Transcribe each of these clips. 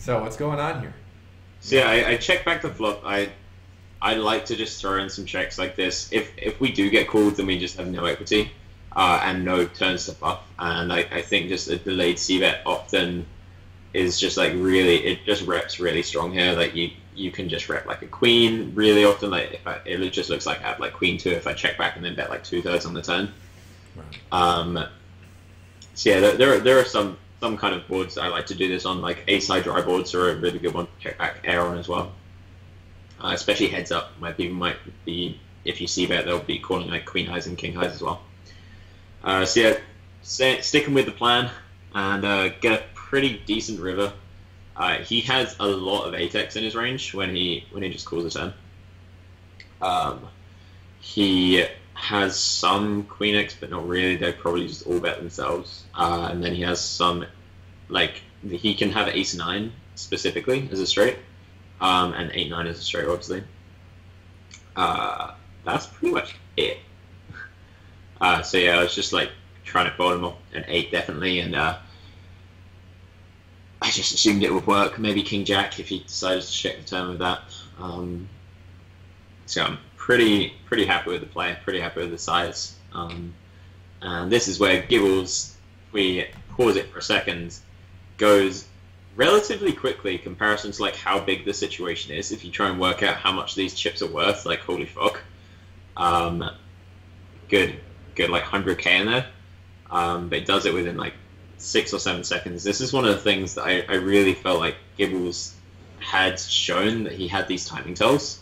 So what's going on here? So yeah, I check back the flop. I like to just throw in some checks like this. If we do get called, then we just have no equity and no turns to bluff. And I think just a delayed c bet often is just like really, it just reps really strong here. Like you can just rep like a queen really often. Like it just looks like I have like queen two if I check back and then bet like 2/3 on the turn. Right. So yeah, there are some kind of boards I like to do this on. Like ace high dry boards are a really good one to check back air on as well. Especially heads up, where people might be, if you see bet, they'll be calling like queen highs and king highs as well. So yeah, sticking with the plan and get a pretty decent river. He has a lot of 8x in his range when he just calls a turn. He has some queen x, but not really. They probably just all bet themselves. And then he has some, like he can have ace 9 specifically as a straight. And 8-9 is a straight, obviously. That's pretty much it. So yeah, I was just like trying to fold him off an 8 definitely, and I just assumed it would work. Maybe King Jack if he decided to check the turn with that. So I'm pretty happy with the play, pretty happy with the size. And this is where Gibbles, if we pause it for a second, goes relatively quickly in comparison to like how big the situation is. If you try and work out how much these chips are worth, like holy fuck, good like 100k in there. But it does it within like 6 or 7 seconds. This is one of the things that I really felt like Gibbles had shown that he had these timing tells,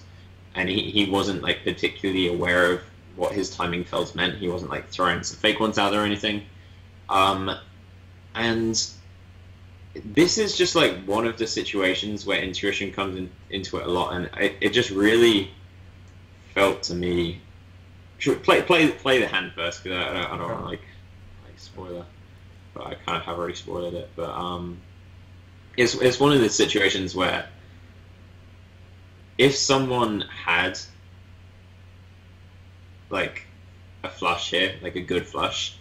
and he wasn't like particularly aware of what his timing tells meant. He wasn't like throwing some fake ones out there or anything. And this is just like one of the situations where intuition comes into it a lot, and it just really felt to me. Should play the hand first, because I don't want to like spoiler, but I kind of have already spoiled it. But it's one of the situations where if someone had like a flush here, like a good flush,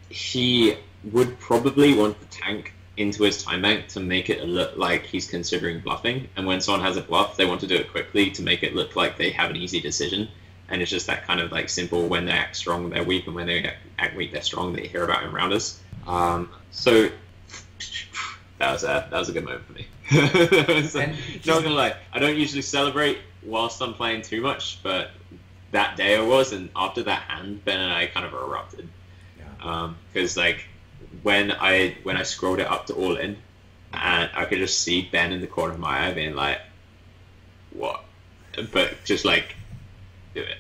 he would probably want the tank into his time bank to make it look like he's considering bluffing. And when someone has a bluff, they want to do it quickly to make it look like they have an easy decision. And it's just that kind of like simple, when they act strong, they're weak, and when they act weak, they're strong, that you hear about in rounders. So that was a good moment for me. So, not gonna lie, I don't usually celebrate whilst I'm playing too much, but that day I was, and after that hand, Ben and I kind of erupted. Because like when I scrolled it up to all in, and I could just see Ben in the corner of my eye being like, what? But just like, do it.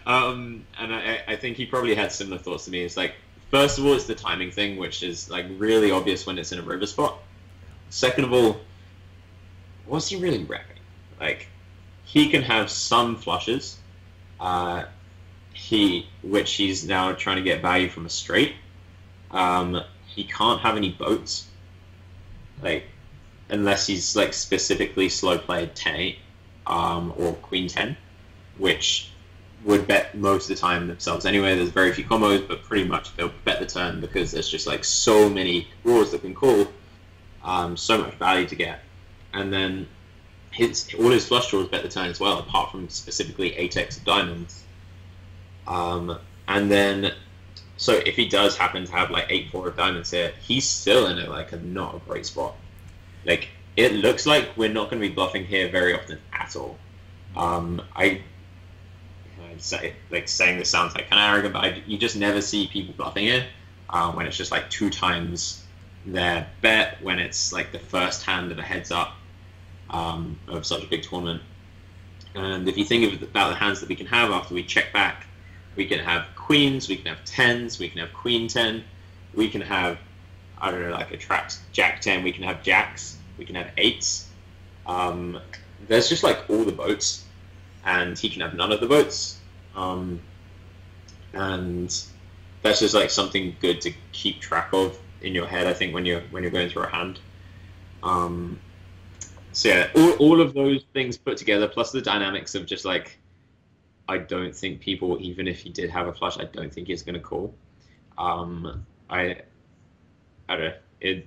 And I think he probably had similar thoughts to me. It's like, first of all, it's the timing thing, which is like really obvious when it's in a river spot. Second of all, what's he really repping? Like, he can have some flushes, which he's now trying to get value from a straight. He can't have any boats, like, unless he's like specifically slow played 10-8 or Queen 10, which would bet most of the time themselves anyway. There's very few combos, but pretty much they'll bet the turn because there's just like so many draws that can call, so much value to get. And then all his flush draws bet the turn as well, apart from specifically 8x of diamonds. And then, so if he does happen to have like 8-4 of diamonds here, he's still in not a great spot. Like, it looks like we're not going to be bluffing here very often at all. I'd say, like, saying this sounds like kind of arrogant, but you just never see people bluffing here when it's just like 2 times their bet, when it's like the first hand of a heads up of such a big tournament. And if you think about the hands that we can have after we check back, we can have queens, we can have 10s, we can have queen 10, we can have, I don't know, like a trapped jack 10, we can have jacks, we can have 8s. There's just like all the boats, and he can have none of the boats. And that's just like something good to keep track of in your head, I think, when you're going through a hand. So yeah, all of those things put together, plus the dynamics of just like, I don't think people, even if he did have a flush, I don't think he's going to call. I don't know.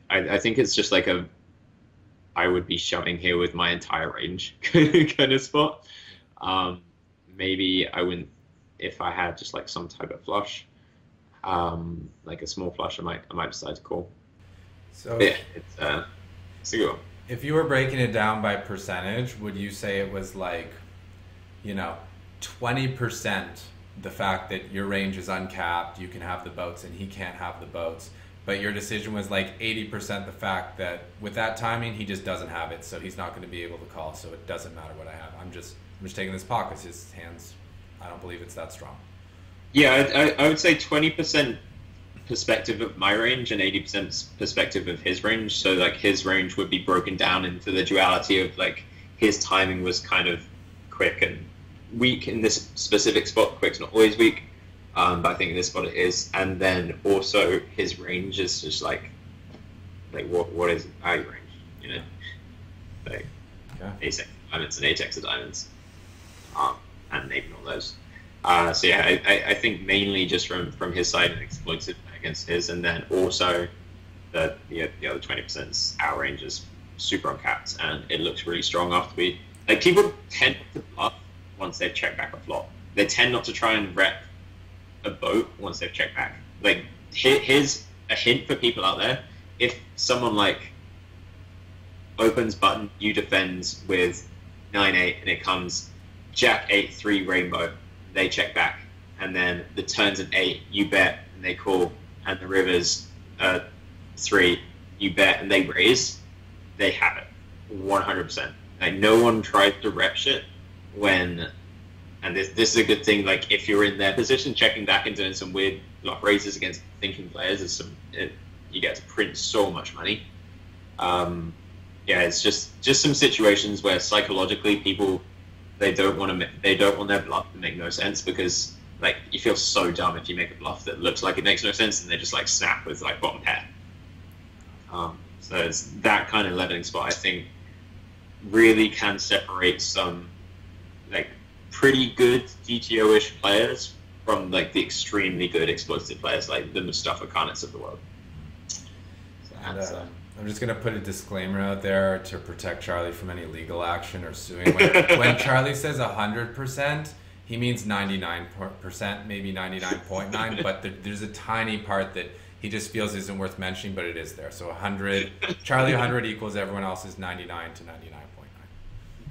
I think it's just like I would be shoving here with my entire range kind of spot. Maybe I wouldn't if I had just like some type of flush, like a small flush. I might decide to call. So yeah, it's a good one. If you were breaking it down by percentage, would you say it was like, 20% the fact that your range is uncapped, you can have the boats and he can't have the boats, but your decision was like 80% the fact that with that timing he just doesn't have it, so he's not going to be able to call, so it doesn't matter what I have. I'm just taking this pot because his hands, I don't believe it's that strong. Yeah, I would say 20% perspective of my range and 80% perspective of his range. So like his range would be broken down into the duality of like his timing was kind of quick and weak in this specific spot. Quick's not always weak, but I think in this spot it is. And then also his range is just like what is value range, like ace of diamonds and ace of diamonds, and naming all those. So yeah, I think mainly just from his side and exploited against his, and then also the other 20%'s our range is super uncapped, and it looks really strong after we like people tend to bluff once they've checked back a flop. They tend not to try and rep a boat once they've checked back. Like here's a hint for people out there: if someone like opens button, you defend with 9-8, and it comes Jack 8-3 rainbow. They check back, and then the turns an 8, you bet, and they call, and the river's 3, you bet, and they raise. They have it, 100%. Like no one tries to rep shit when, and this is a good thing. Like if you're in their position, checking back and doing some weird block raises against thinking players is you get to print so much money. Yeah, it's just some situations where psychologically people. They don't want their bluff to make no sense, because like you feel so dumb if you make a bluff that looks like it makes no sense, and they just like snap with like bottom pair. So it's that kind of leveling spot I think really can separate some like pretty good GTO-ish players from like the extremely good exploited players like the Mustafa Khanets of the world. So that's, I'm just going to put a disclaimer out there to protect Charlie from any legal action or suing. When Charlie says 100%, he means 99%, maybe 99.9, but there's a tiny part that he just feels isn't worth mentioning, but it is there. So 100, Charlie 100 equals everyone else's 99 to 99.9.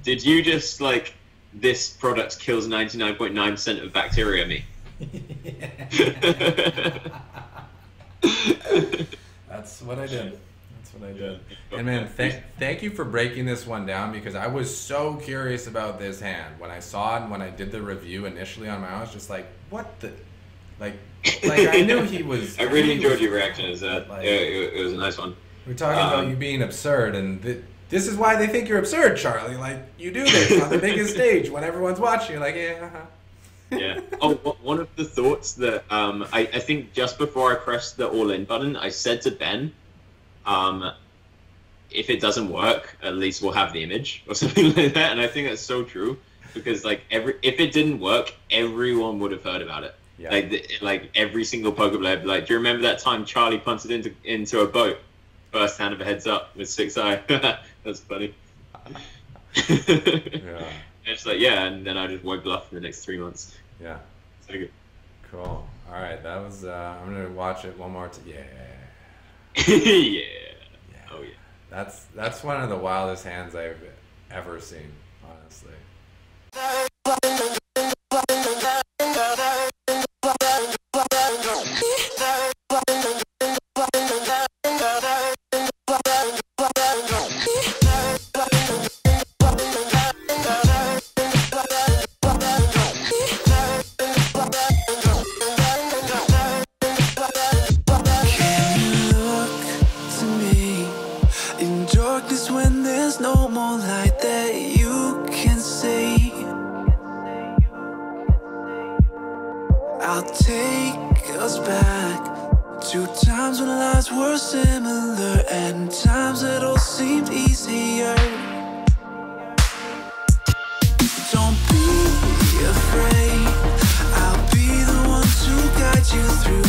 Did you just like, this product kills 99.9% of bacteria me? That's what I did. What I did. And man, thank you for breaking this one down, because I was so curious about this hand. When I saw it and when I did the review initially on my own, I was just like, what the, like I knew he was. I really enjoyed your reaction. It was a nice one. We're talking about you being absurd, and this is why they think you're absurd, Charlie. Like you do this on the biggest stage when everyone's watching. You're like, yeah. Yeah. Oh, one of the thoughts that I think just before I pressed the all in button, I said to Ben. If it doesn't work, at least we'll have the image or something like that. And I think that's so true, because like if it didn't work, everyone would have heard about it. Yeah. Like every single poker player, like, do you remember that time Charlie punted into a boat, first hand of a heads up with 6-eye? That's funny. Yeah. It's like, yeah, and then I just won't bluff for the next 3 months. Yeah. So good. Cool. All right, that was. I'm gonna watch it one more time. Yeah. Yeah. Oh yeah. That's one of the wildest hands I've ever seen, honestly. I'll take us back to times when lives were similar and times that all seemed easier. Don't be afraid, I'll be the one to guide you through